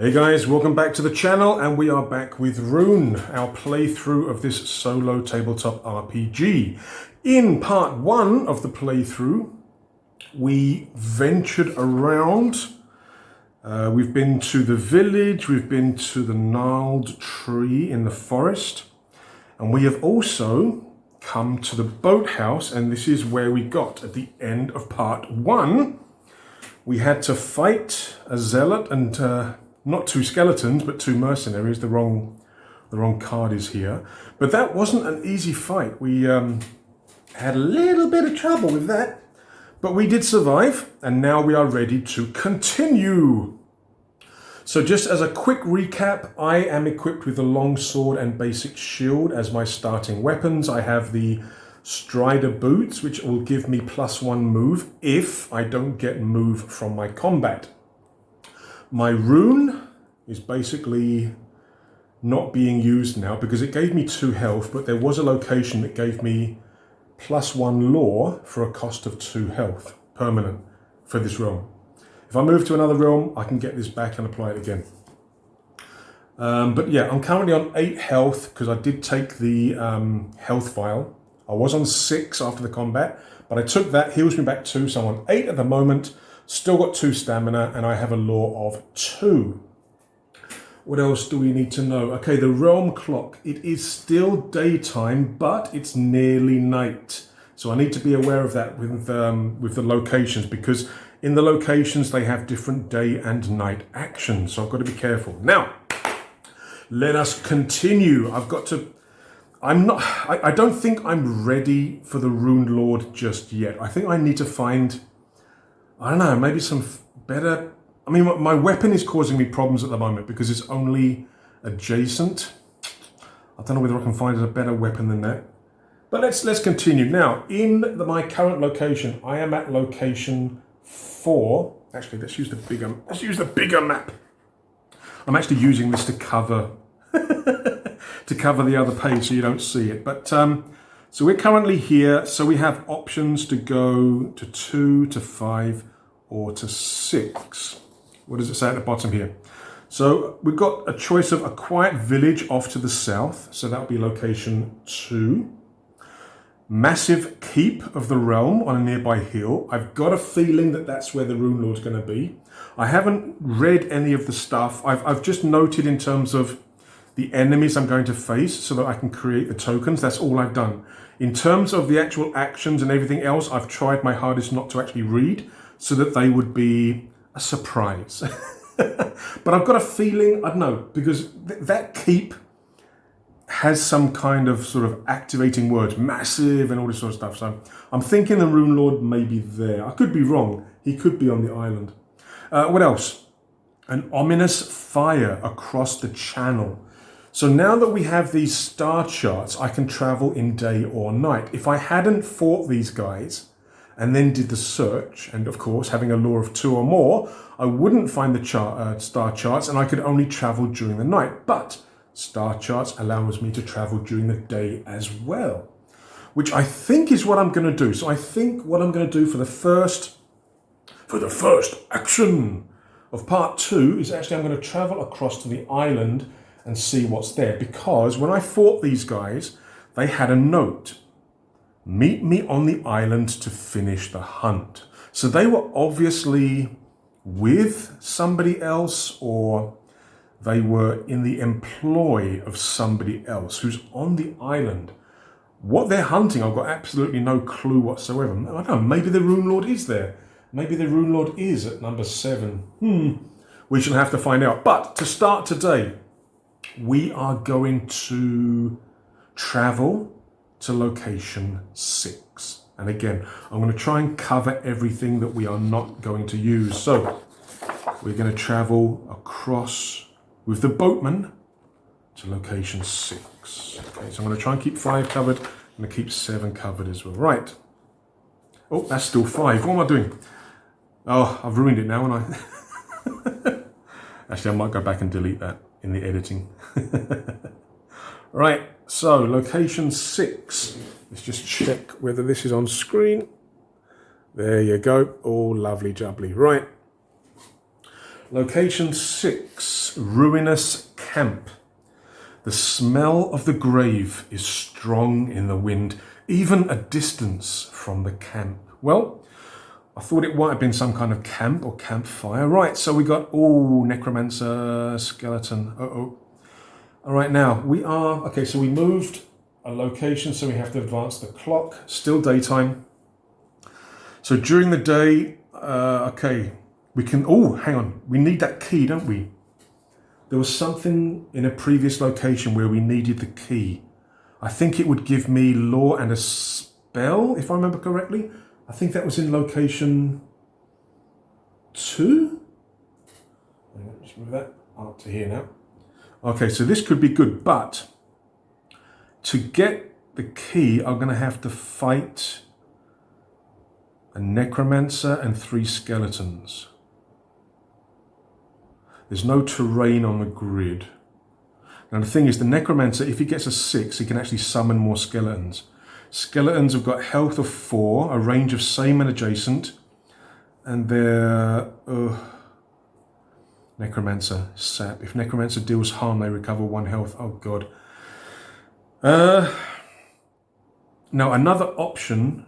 Hey guys, welcome back to the channel, and we are back with Rune, our playthrough of this solo tabletop RPG. In part one of the playthrough, we ventured around. We've been to the village, we've been to the gnarled tree in the forest, and we have also come to the boathouse, and this is where we got at the end of part one. We had to fight a zealot and not two skeletons, but two mercenaries. The wrong card is here. But that wasn't an easy fight. We had a little bit of trouble with that, but we did survive, and now we are ready to continue. So just as a quick recap, I am equipped with the long sword and basic shield as my starting weapons. I have the Strider boots, which will give me +1 move if I don't get move from my combat. My rune is basically not being used now because it gave me 2 health, but there was a location that gave me +1 lore for a cost of 2 health, permanent, for this realm. If I move to another realm, I can get this back and apply it again. But yeah, I'm currently on 8 health because I did take the health vial. I was on 6 after the combat, but I took that, heals me back 2, so I'm on 8 at the moment. Still got 2 stamina, and I have a lore of 2. What else do we need to know? Okay, the realm clock. It is still daytime, but it's nearly night. So I need to be aware of that with the locations, because in the locations they have different day and night actions. So I've got to be careful. Now, let us continue. I don't think I'm ready for the Rune Lord just yet. I think I need to find, I don't know, maybe some better... I mean, my weapon is causing me problems at the moment because it's only adjacent. I don't know whether I can find a better weapon than that. But let's continue. Now, in my current location, I am at location 4. Actually, let's use the bigger map. I'm actually using this to cover the other page so you don't see it. But so we're currently here. So we have options to go to 2, to 5, or to 6. What does it say at the bottom here? So we've got a choice of a quiet village off to the south. So that would be location 2. Massive keep of the realm on a nearby hill. I've got a feeling that that's where the Rune Lord's going to be. I haven't read any of the stuff. I've just noted in terms of the enemies I'm going to face so that I can create the tokens. That's all I've done. In terms of the actual actions and everything else, I've tried my hardest not to actually read so that they would be a surprise. But I've got a feeling, I don't know, because that keep has some kind of sort of activating words, massive and all this sort of stuff. So I'm thinking the Rune Lord may be there. I could be wrong. He could be on the island. What else? An ominous fire across the channel. So now that we have these star charts, I can travel in day or night. If I hadn't fought these guys and then did the search, and of course having a lore of 2 or more, I wouldn't find the star charts, and I could only travel during the night. But star charts allows me to travel during the day as well, which I think is what I'm going to do. So I think what I'm going to do for the first action of part 2 is actually I'm going to travel across to the island and see what's there, because when I fought these guys, they had a note. Meet me on the island to finish the hunt. So they were obviously with somebody else, or they were in the employ of somebody else who's on the island. What they're hunting, I've got absolutely no clue whatsoever. I don't know, maybe the Rune Lord is there. Maybe the Rune Lord is at number 7. We shall have to find out. But to start today, we are going to travel to location 6. And again, I'm going to try and cover everything that we are not going to use. So we're going to travel across with the boatman to location 6. Okay, so I'm going to try and keep 5 covered. I'm going to keep 7 covered as well. Right. Oh, that's still 5. What am I doing? Oh, I've ruined it now, haven't I? Actually, I might go back and delete that in the editing. Right, so location 6. Let's just check whether this is on screen. There you go. Oh, lovely jubbly. Right. Location 6, ruinous camp. The smell of the grave is strong in the wind, even a distance from the camp. Well, I thought it might have been some kind of camp or campfire. Right, so we got, necromancer, skeleton, All right, now we are, okay, so we moved a location, so we have to advance the clock, still daytime. So during the day, okay, we can, hang on, we need that key, don't we? There was something in a previous location where we needed the key. I think it would give me lore and a spell, if I remember correctly. I think that was in location 2. Let me just move that up to here now. Okay, so this could be good, but to get the key, I'm going to have to fight a necromancer and 3 skeletons. There's no terrain on the grid. Now the thing is, the necromancer, if he gets a 6, he can actually summon more skeletons. Skeletons have got health of 4, a range of same and adjacent, and they're necromancer, sap. If necromancer deals harm, they recover 1 health. Oh god. Now another option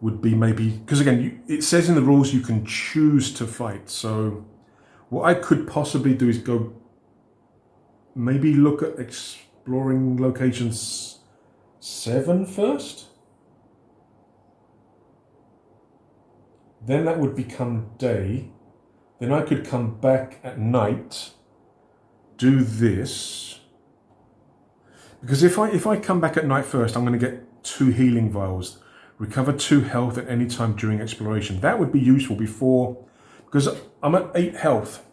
would be maybe, because again, it says in the rules you can choose to fight. So what I could possibly do is go, maybe look at exploring locations 7 first. Then that would become day. Then I could come back at night, do this. Because if I come back at night first, I'm going to get 2 healing vials. Recover 2 health at any time during exploration. That would be useful before, because I'm at 8 health.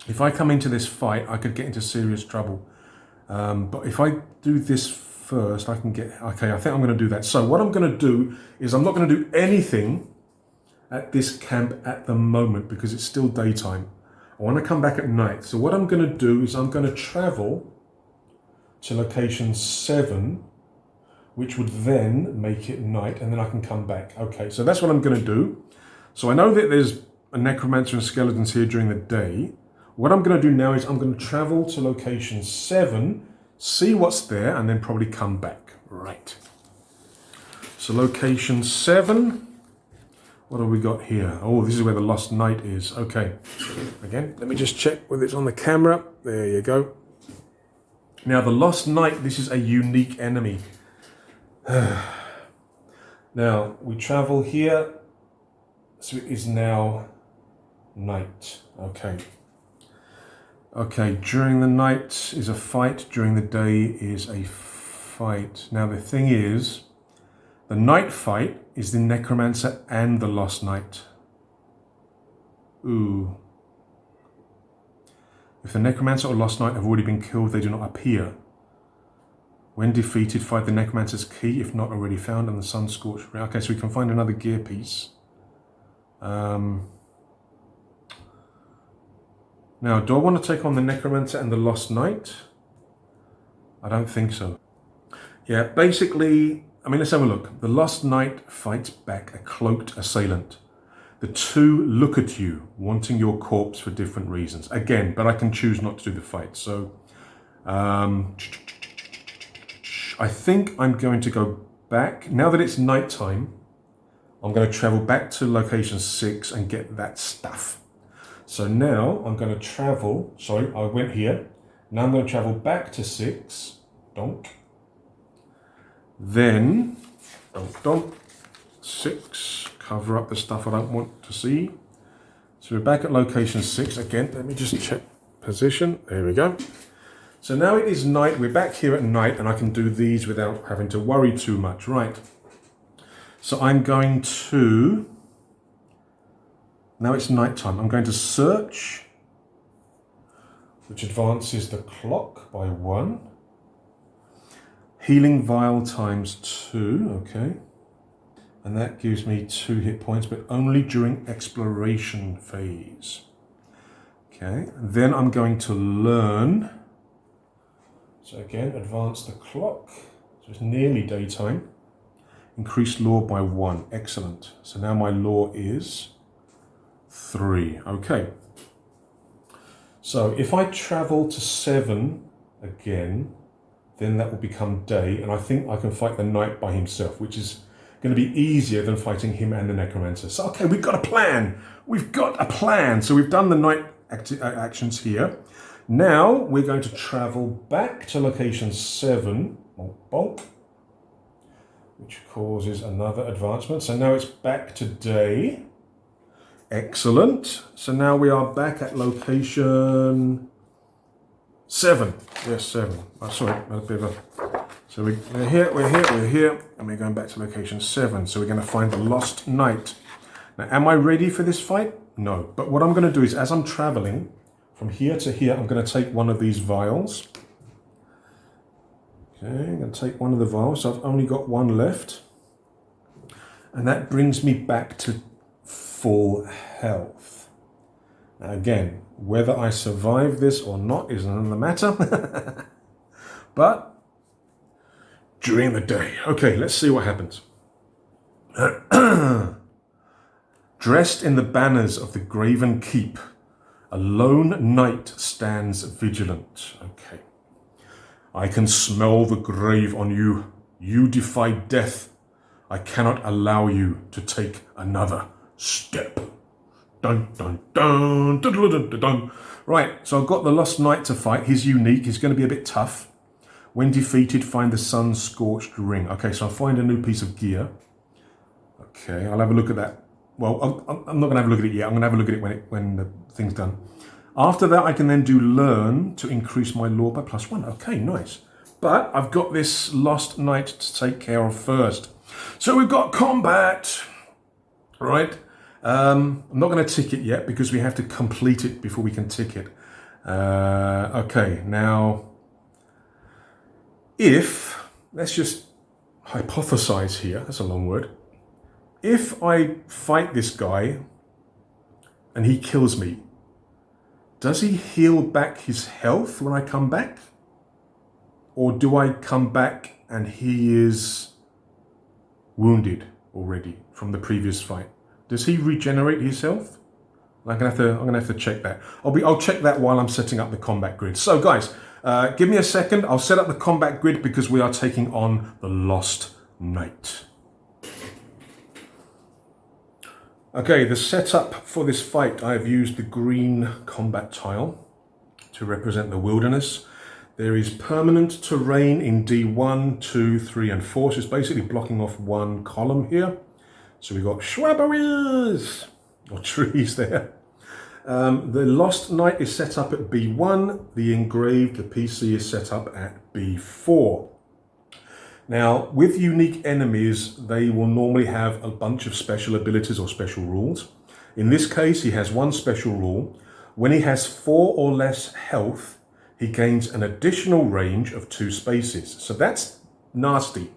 If I come into this fight, I could get into serious trouble. But if I do this first, I can get, okay, I think I'm going to do that. So what I'm going to do is I'm not going to do anything at this camp at the moment because it's still daytime. I want to come back at night. So what I'm going to do is I'm going to travel to location 7, which would then make it night, and then I can come back. Okay, so that's what I'm going to do. So I know that there's a necromancer and skeletons here during the day. What I'm going to do now is I'm going to travel to location 7, see what's there, and then probably come back. Right. So location 7. What have we got here? Oh, this is where the Lost Knight is. Okay. Again, let me just check whether it's on the camera. There you go. Now, the Lost Knight, this is a unique enemy. Now, we travel here. So it is now night. Okay. Okay, during the night is a fight. During the day is a fight. Now, the thing is, the night fight is the necromancer and the Lost Knight. Ooh. If the necromancer or Lost Knight have already been killed, they do not appear. When defeated, find the necromancer's key, if not already found, and the sun-scorched ring. Okay, so we can find another gear piece. Now, do I want to take on the necromancer and the Lost Knight? I don't think so. Yeah, basically, I mean, let's have a look. The Lost Knight fights back a cloaked assailant. The 2 look at you, wanting your corpse for different reasons. Again, but I can choose not to do the fight. So, I think I'm going to go back. Now that it's nighttime, I'm going to travel back to location 6 and get that stuff. So now I'm going to travel, sorry, I went here. Now I'm going to travel back to 6. Donk. Then, donk, 6. Cover up the stuff I don't want to see. So we're back at location 6 again. Let me just check position. There we go. So now it is night. We're back here at night and I can do these without having to worry too much. Right. So I'm going to, now it's nighttime. I'm going to search, which advances the clock by 1. Healing vial times 2. Okay. And that gives me 2 hit points, but only during exploration phase. Okay, then I'm going to learn. So again, advance the clock. So it's nearly daytime. Increase lore by 1. Excellent. So now my lore is 3. Okay. So if I travel to 7 again, then that will become day, and I think I can fight the knight by himself, which is going to be easier than fighting him and the necromancer. So, okay, we've got a plan. We've got a plan. So we've done the knight actions here. Now we're going to travel back to location 7, bonk, bonk, which causes another advancement. So now it's back to day. Excellent. So now we are back at location 7. Yes, 7. Oh, sorry, a bit of a... So we're here, and we're going back to location 7. So we're going to find the lost knight. Now, am I ready for this fight? No. But what I'm going to do is, as I'm traveling from here to here, I'm going to take one of these vials. Okay, I'm going to take one of the vials. So I've only got one left. And that brings me back to full health. Now again, whether I survive this or not is another matter. But during the day. Okay, let's see what happens. Dressed in the banners of the graven keep, a lone knight stands vigilant. Okay. I can smell the grave on you. You defy death. I cannot allow you to take another step. Dun, dun, dun, dun, dun, dun, dun, dun. Right, so I've got the lost knight to fight. He's unique. He's going to be a bit tough. When defeated, find the sun-scorched ring. Okay, so I'll find a new piece of gear. Okay, I'll have a look at that. Well, I'm not going to have a look at it yet. I'm going to have a look at it when the thing's done. After that, I can then do learn to increase my lore by +1. Okay, nice. But I've got this lost knight to take care of first. So we've got combat, right? I'm not going to tick it yet because we have to complete it before we can tick it. Okay, now... If, let's just hypothesize here, that's a long word. If I fight this guy and he kills me, does he heal back his health when I come back? Or do I come back and he is wounded already from the previous fight? Does he regenerate his health? I'm gonna have to check that. I'll check that while I'm setting up the combat grid. So guys, give me a second. I'll set up the combat grid because we are taking on the Lost Knight. Okay, the setup for this fight, I have used the green combat tile to represent the wilderness. There is permanent terrain in D1, 2, 3, and 4. So it's basically blocking off one column here. So we've got shrubberies or trees there. The Lost Knight is set up at B1. The Engraved, the PC, is set up at B4. Now, with unique enemies, they will normally have a bunch of special abilities or special rules. In this case, he has one special rule. When he has 4 or less health, he gains an additional range of 2 spaces. So that's nasty.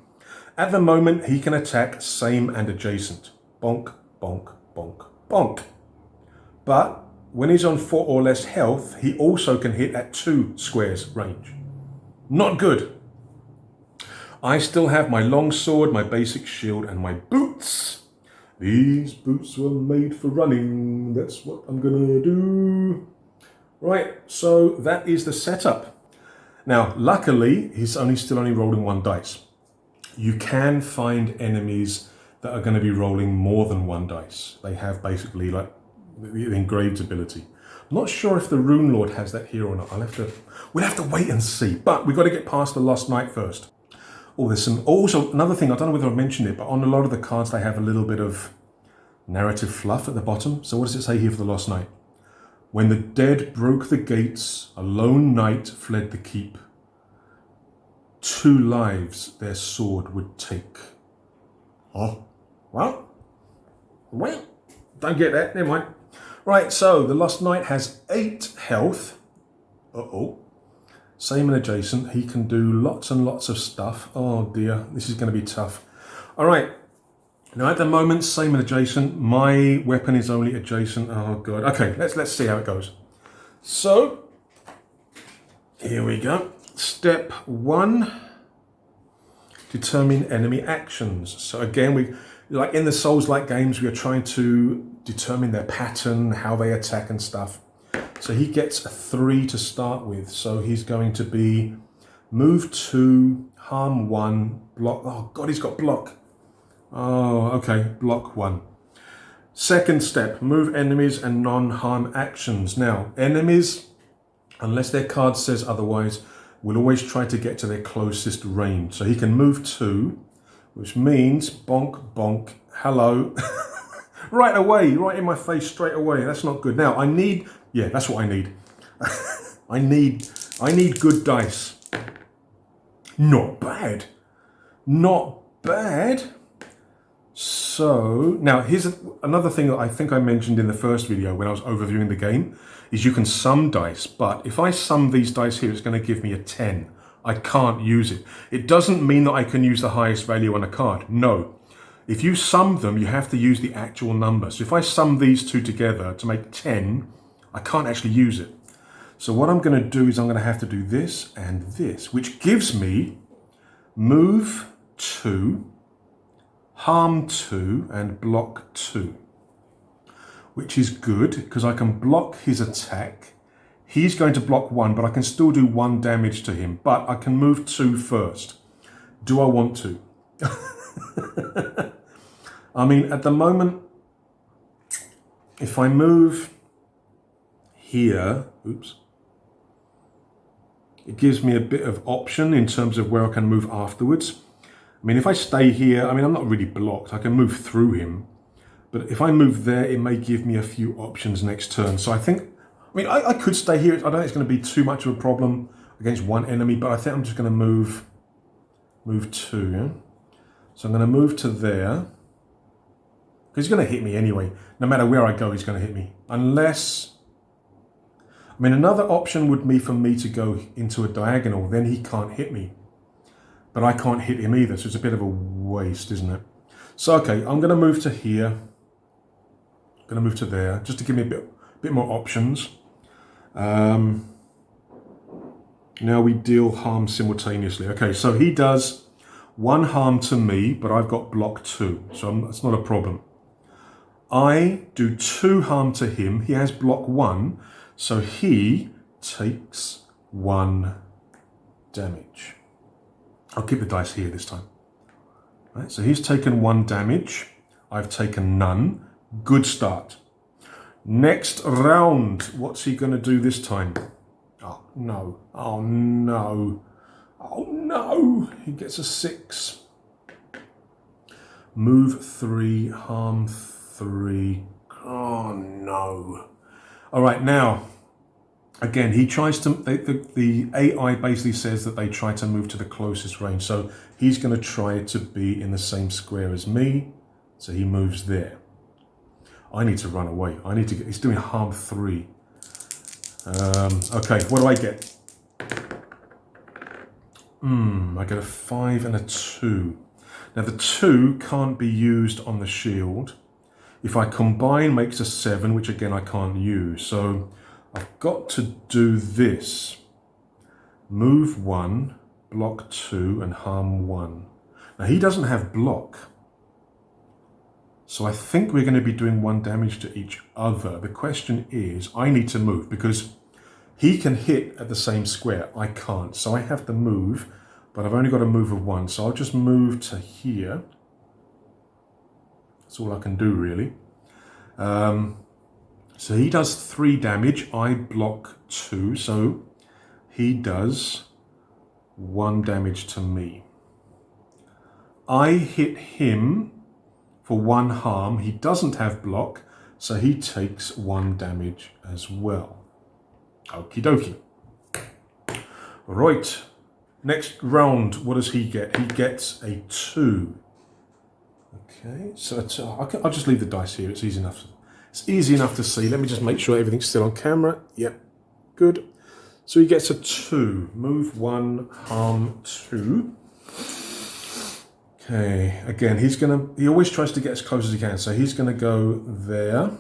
At the moment, he can attack same and adjacent. Bonk, bonk, bonk, bonk. But when he's on 4 or less health, he also can hit at 2 squares range. Not good. I still have my longsword, my basic shield, and my boots. These boots were made for running. That's what I'm gonna do. Right, so that is the setup. Now, luckily, he's still only rolling 1 dice. You can find enemies that are going to be rolling more than 1 dice. They have basically like the Engraved ability. I'm not sure if the Rune Lord has that here or not. We'll have to wait and see. But we've got to get past the Lost Knight first. Oh, there's some. Also, another thing, I don't know whether I mentioned it, but on a lot of the cards they have a little bit of narrative fluff at the bottom. So what does it say here for the Lost Knight? When the dead broke the gates, a lone knight fled the keep. 2 lives their sword would take. Oh, well, don't get that, never mind. Right, so the Lost Knight has 8 health. Uh-oh. Same and adjacent. He can do lots and lots of stuff. Oh dear, this is going to be tough. All right. Now at the moment, same and adjacent. My weapon is only adjacent. Oh god. Okay, let's see how it goes. So here we go. Step 1. Determine enemy actions. So again, like in the Souls-like games, we are trying to determine their pattern, how they attack and stuff. So he gets a 3 to start with. So he's going to be move 2, harm 1, block. Oh God, he's got block. Oh, okay, block 1. Second step, move enemies and non-harm actions. Now, enemies, unless their card says otherwise, will always try to get to their closest range. So he can move 2, which means bonk, bonk, hello. Right away, right in my face straight away. That's not good. Now, I need, yeah, that's what I need. I need good dice. Not bad. Not bad. So, now here's another thing that I think I mentioned in the first video when I was overviewing the game, is you can sum dice, but if I sum these dice here, it's going to give me a 10. I can't use it. It doesn't mean that I can use the highest value on a card. No. If you sum them, you have to use the actual number. So if I sum these two together to make 10, I can't actually use it. So what I'm going to do is I'm going to have to do this and this, which gives me move 2, harm 2, and block 2, which is good because I can block his attack. He's going to block 1, but I can still do 1 damage to him, but I can move 2 first. Do I want to? I mean, at the moment, if I move here, oops, it gives me a bit of option in terms of where I can move afterwards. I mean, if I stay here, I mean, I'm not really blocked. I can move through him. But if I move there, it may give me a few options next turn. So I think, I mean, I could stay here. I don't think it's going to be too much of a problem against one enemy, but I think I'm just going to move 2, yeah? So I'm going to move to there. He's going to hit me anyway. No matter where I go, he's going to hit me. Unless, I mean, another option would be for me to go into a diagonal. Then he can't hit me. But I can't hit him either. So it's a bit of a waste, isn't it? So, okay, I'm going to move to here. I'm going to move to there, just to give me a bit more options. Now we deal harm simultaneously. Okay, so he does 1 harm to me, but I've got block 2. So that's not a problem. I do 2 harm to him. He has block 1, so he takes 1 damage. I'll keep the dice here this time. Right, so he's taken 1 damage. I've taken none. Good start. Next round, what's he going to do this time? Oh, no. Oh, no. Oh, no. He gets a 6. Move 3, harm 3. Oh, no. All right, now, again, he tries to, the AI basically says that they try to move to the closest range. So he's going to try to be in the same square as me. So he moves there. I need to run away. I need to get, he's doing harm 3. Okay, what do I get? I get a 5 and a 2. Now the 2 can't be used on the shield. If I combine, makes a 7, which again I can't use. So I've got to do this. Move 1, block 2, and harm 1. Now he doesn't have block. So I think we're going to be doing 1 damage to each other. The question is, I need to move because he can hit at the same square. I can't. So I have to move, but I've only got a move of 1. So I'll just move to here. That's all I can do, really. So he does 3 damage. I block 2. So he does 1 damage to me. I hit him for 1 harm. He doesn't have block, so he takes 1 damage as well. Okie dokie. Right. Next round, what does he get? He gets a 2. Okay, so I'll just leave the dice here. It's easy enough. It's easy enough to see. Let me just make sure everything's still on camera. Yep, good. So he gets a 2. Move 1, harm 2. Okay, again, he always tries to get as close as he can. So he's gonna go there.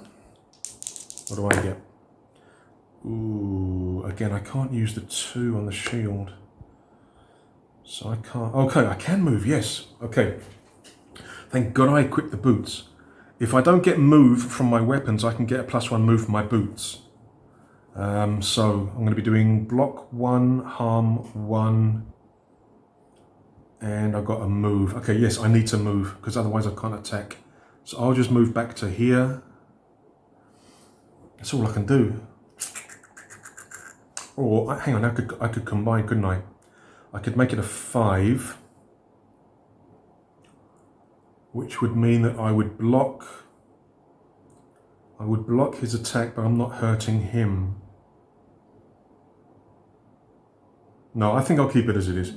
What do I get? Ooh, again, I can't use the 2 on the shield. So I can't, okay, I can move, yes. Okay, thank God I equipped the boots. If I don't get move from my weapons, I can get a +1 move from my boots. So I'm going to be doing block 1, harm 1, and I've got a move. Okay, yes, I need to move because otherwise I can't attack. So I'll just move back to here. That's all I can do. Or hang on, I could combine, couldn't I? I could make it a 5, which would mean that I would block his attack, but I'm not hurting him. No, I think I'll keep it as it is.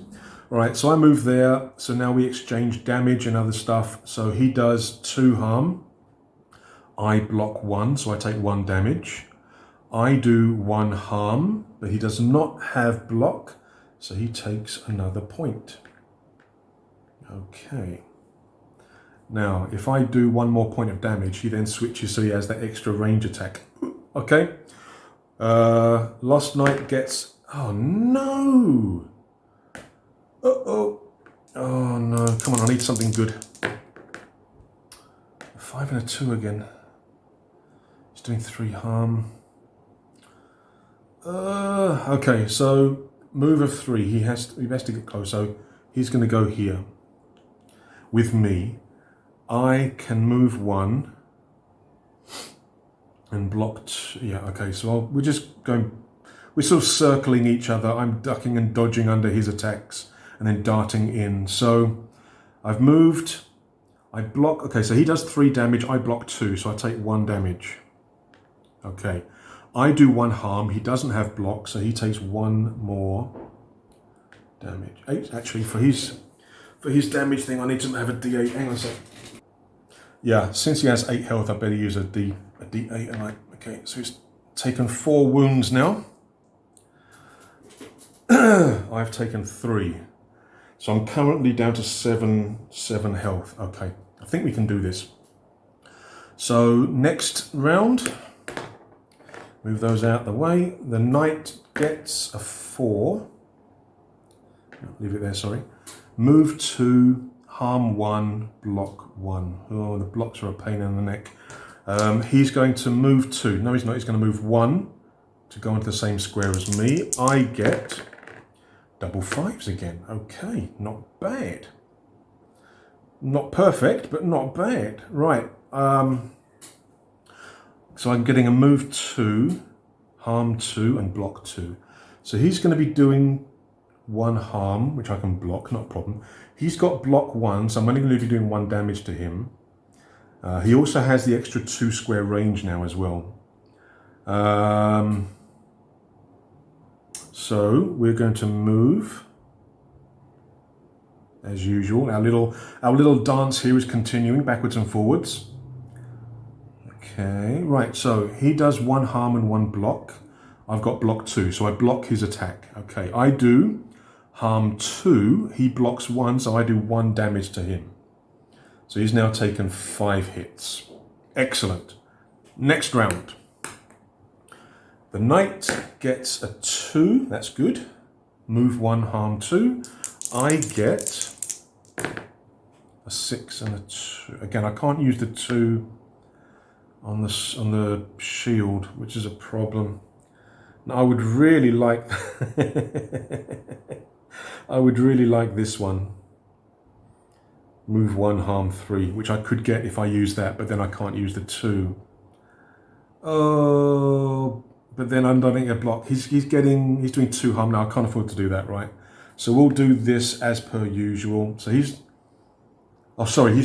All right, so I move there. So now we exchange damage and other stuff. So he does 2 harm. I block 1, so I take 1 damage. I do 1 harm, but he does not have block, so he takes another point. Okay. Now, if I do 1 more point of damage, he then switches so he has that extra range attack. Okay. Lost Knight gets... Oh, no! Uh-oh. Oh, no. Come on, I need something good. A 5 and a 2 again. He's doing 3 harm. Okay, so move of 3. He has to get close, so he's going to go here. With me, I can move 1 and block 2. Yeah, okay, so we're just going... We're sort of circling each other. I'm ducking and dodging under his attacks and then darting in. So I've moved. I block. Okay, so he does 3 damage. I block 2, so I take 1 damage. Okay. I do 1 harm. He doesn't have block, so he takes 1 more damage. 8, actually, for his damage thing, I need to have a D8. Hang on a sec. Yeah, since he has 8 health, I better use a D8. And okay, so he's taken 4 wounds now. I've taken 3. So I'm currently down to 7 health. Okay, I think we can do this. So next round, move those out the way. The knight gets a 4. Leave it there, sorry. Move 2, harm 1, block 1. Oh, the blocks are a pain in the neck. He's going to move 2. No, he's not. He's going to move 1 to go into the same square as me. I get double 5s again. Okay, not bad. Not perfect, but not bad. Right. So I'm getting a move 2, harm 2, and block 2. So he's going to be doing 1 harm, which I can block, not a problem. He's got block 1, so I'm only going to be doing 1 damage to him. He also has the extra 2 square range now as well. So we're going to move as usual. Our little dance here is continuing backwards and forwards. Okay, right, so he does 1 harm and 1 block. I've got block 2, so I block his attack. Okay, I do harm 2, he blocks 1, so I do 1 damage to him. So he's now taken 5 hits. Excellent. Next round. The knight gets a 2, that's good. Move 1, harm 2. I get a 6 and a 2. Again, I can't use the 2 on the shield, which is a problem. Now, I would really like this one. Move 1, harm 3, which I could get if I use that, but then I can't use the 2. Oh, but then I'm not getting a block. He's doing 2 harm now. I can't afford to do that, right? So we'll do this as per usual. So he's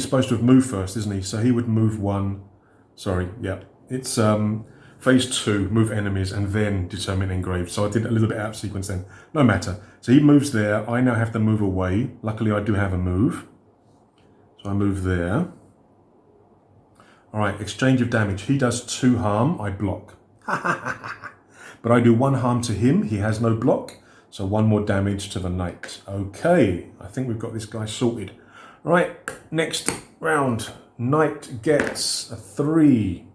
supposed to have moved first, isn't he? So he would move 1. Sorry, yeah. It's phase 2, move enemies, and then determine engraved. So I did a little bit out of sequence then. No matter. So he moves there. I now have to move away. Luckily, I do have a move. So I move there. All right, exchange of damage. He does 2 harm. I block. But I do 1 harm to him. He has no block. So 1 more damage to the knight. Okay, I think we've got this guy sorted. All right, next round. Knight gets a 3.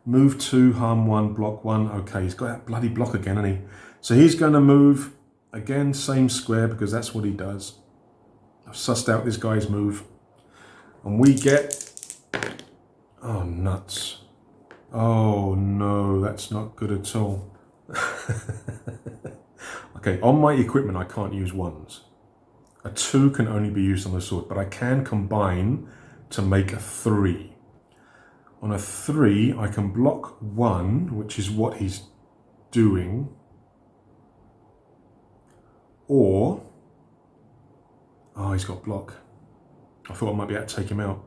Move 2, harm 1, block 1. Okay, he's got that bloody block again, hasn't he? So he's going to move, again, same square, because that's what he does. I've sussed out this guy's move. And we get Oh, nuts. Oh, no, that's not good at all. Okay, on my equipment, I can't use 1s. A 2 can only be used on the sword, but I can combine to make a 3. On a 3, I can block 1, which is what he's doing. Or, oh, he's got block. I thought I might be able to take him out.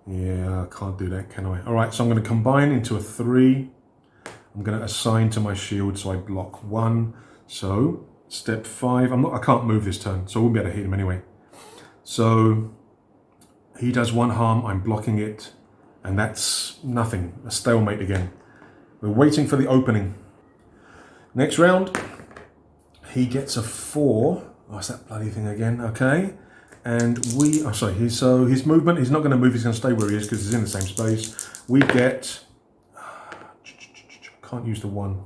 Yeah, I can't do that, can I? All right, so I'm going to combine into a 3. I'm going to assign to my shield, so I block 1. So, step 5. I can't move this turn, so I won't be able to hit him anyway. So, he does 1 harm, I'm blocking it, and that's nothing. A stalemate again. We're waiting for the opening. Next round, he gets a 4. Oh, it's that bloody thing again, okay. And his movement, he's not going to move, he's going to stay where he is because he's in the same space. We get, can't use the 1.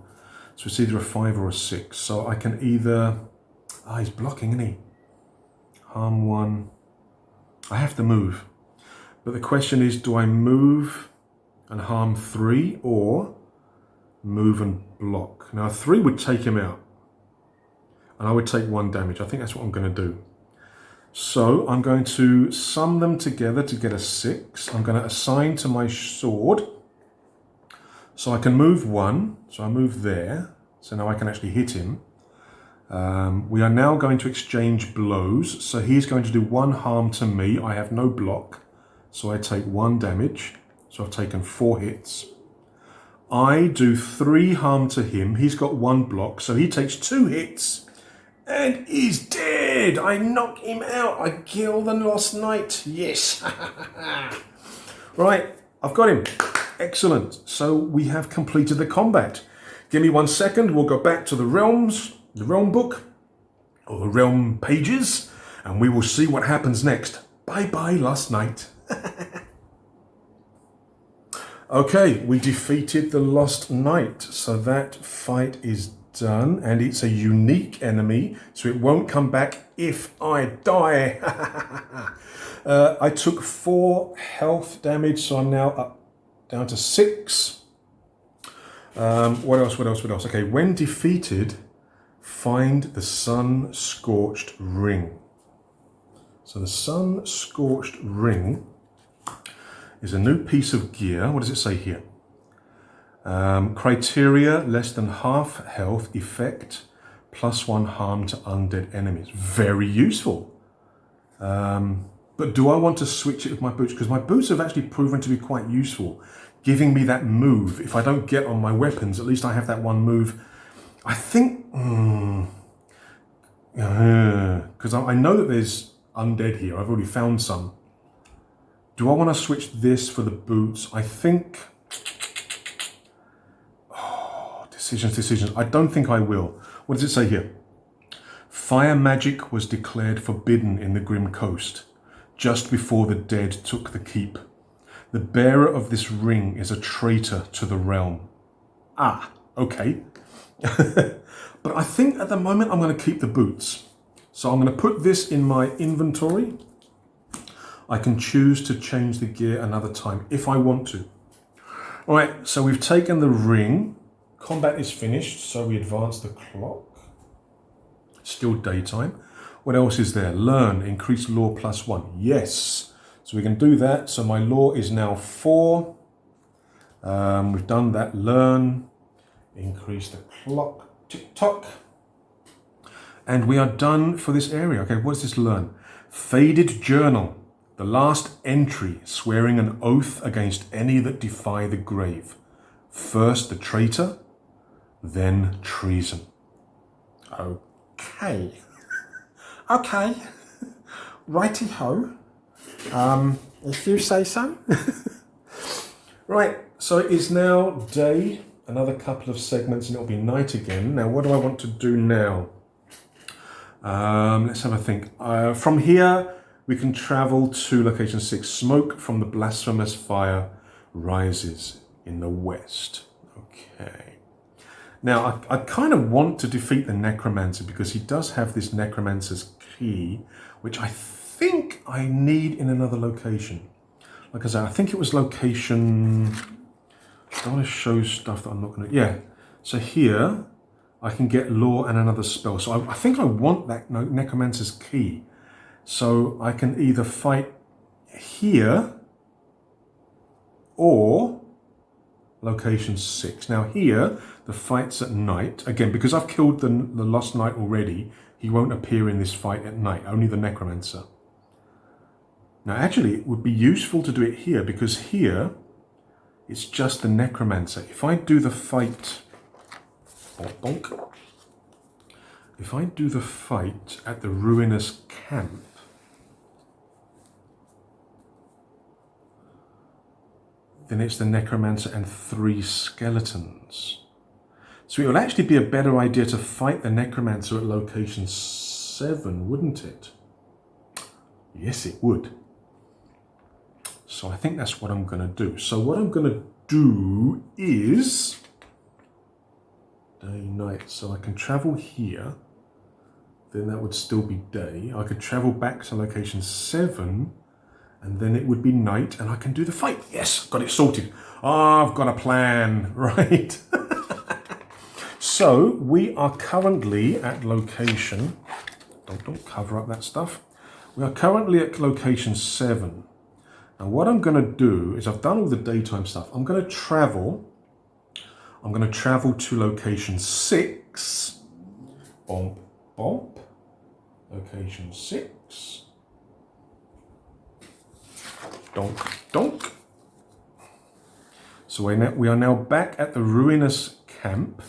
So it's either a 5 or a 6. So I can either, he's blocking, isn't he? Harm 1. I have to move. But the question is, do I move and harm 3 or move and block? Now a 3 would take him out. And I would take 1 damage. I think that's what I'm going to do. So I'm going to sum them together to get a 6. I'm going to assign to my sword. So I can move 1. So I move there. So now I can actually hit him. We are now going to exchange blows. So he's going to do 1 harm to me. I have no block. So I take 1 damage. So I've taken 4 hits. I do 3 harm to him. He's got 1 block. So he takes 2 hits. And he's dead! I knock him out! I kill the Lost Knight! Yes! Right, I've got him. Excellent. So we have completed the combat. Give me 1 second, we'll go back to the realms, the realm book, or the realm pages, and we will see what happens next. Bye-bye, Lost Knight. Okay, we defeated the Lost Knight, so that fight is done, and it's a unique enemy, so it won't come back if I die. I took 4 health damage, so I'm now up down to 6. What else? Okay, when defeated, find the sun-scorched ring. So the sun-scorched ring is a new piece of gear. What does it say here? Criteria, less than half health, effect, +1 harm to undead enemies. Very useful. But do I want to switch it with my boots? Because my boots have actually proven to be quite useful, giving me that move. If I don't get on my weapons, at least I have that 1 move. I think, because I know that there's undead here. I've already found some. Do I want to switch this for the boots? I think... Decisions. I don't think I will. What does it say here? Fire magic was declared forbidden in the Grim Coast, just before the dead took the keep. The bearer of this ring is a traitor to the realm. Ah, okay. But I think at the moment I'm going to keep the boots. So I'm going to put this in my inventory. I can choose to change the gear another time if I want to. All right, so we've taken the ring. Combat is finished, so we advance the clock. Still daytime. What else is there? Learn, increase lore +1. Yes, so we can do that. So my lore is now 4. We've done that. Learn, increase the clock, tick tock. And we are done for this area. Okay, what does this learn? Faded journal, the last entry swearing an oath against any that defy the grave. First the traitor, then treason. Okay. Okay. Righty-ho. If you say so. Right, so it is now day, another couple of segments and it'll be night again. Now, what do I want to do now? Let's have a think. From here, we can travel to location 6. Smoke from the blasphemous fire rises in the west. Okay. Now, I kind of want to defeat the necromancer because he does have this necromancer's key, which I think I need in another location. like I said, I think it was location. I don't want to show stuff that I'm not going to. Yeah. So here, I can get lore and another spell. So I think I want that necromancer's key. So I can either fight here or location 6. Now here, the fight's at night. Again, because I've killed the Lost Knight already, he won't appear in this fight at night, only the necromancer. Now actually, it would be useful to do it here, because here, it's just the necromancer. If I do the fight, bonk, if I do the fight at the ruinous camp, then it's the necromancer and 3 skeletons. So it would actually be a better idea to fight the necromancer at location 7, wouldn't it? Yes, it would. So I think that's what I'm going to do. So what I'm going to do is day, night. So I can travel here. Then that would still be day. I could travel back to location 7. And then it would be night, and I can do the fight. Yes, got it sorted. Oh, I've got a plan, right? So we are currently at location. Don't cover up that stuff. We are currently at location 7. And what I'm going to do is I've done all the daytime stuff. I'm going to travel. I'm going to travel to location 6. Bomp, bomp. Location 6. Donk, donk. So we are now back at the ruinous camp.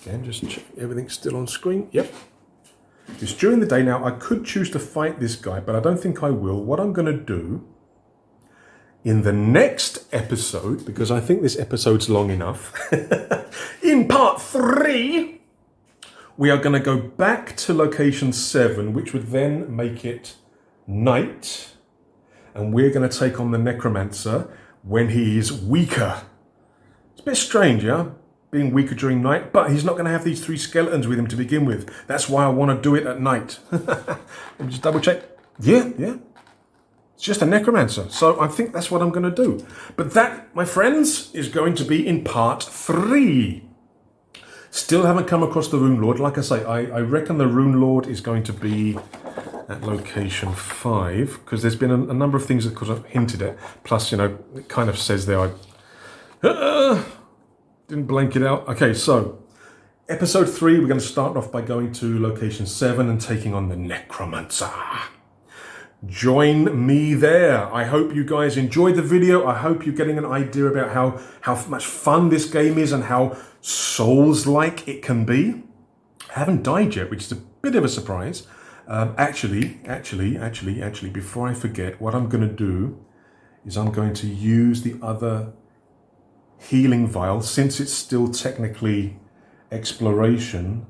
Again, just check everything's still on screen. Yep. It's during the day now. I could choose to fight this guy, but I don't think I will. What I'm going to do in the next episode, because I think this episode's long enough, in part 3, we are going to go back to location 7, which would then make it night. And we're going to take on the necromancer when he is weaker. It's a bit strange, yeah? Being weaker during night, but he's not going to have these 3 skeletons with him to begin with. That's why I want to do it at night. Let me just double check. Yeah. It's just a necromancer. So I think that's what I'm going to do. But that, my friends, is going to be in part 3. Still haven't come across the Rune Lord. Like I say, I reckon the Rune Lord is going to be at location 5, because there's been a number of things that I've hinted at. Plus, you know, it kind of says there, I didn't blank it out. Okay, so episode 3, we're going to start off by going to location 7 and taking on the necromancer. Join me there. I hope you guys enjoyed the video. I hope you're getting an idea about how much fun this game is and how Souls-like it can be. I haven't died yet, which is a bit of a surprise. Actually, before I forget, what I'm going to do is I'm going to use the other healing vial, since it's still technically exploration.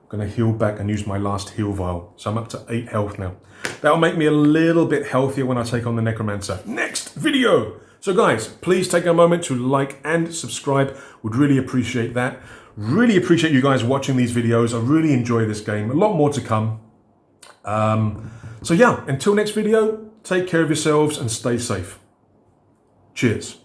I'm going to heal back and use my last heal vial. So I'm up to 8 health now. That'll make me a little bit healthier when I take on the necromancer. Next video! So guys, please take a moment to like and subscribe. Would really appreciate that. Really appreciate you guys watching these videos. I really enjoy this game. A lot more to come. So yeah, until next video, take care of yourselves and stay safe. Cheers.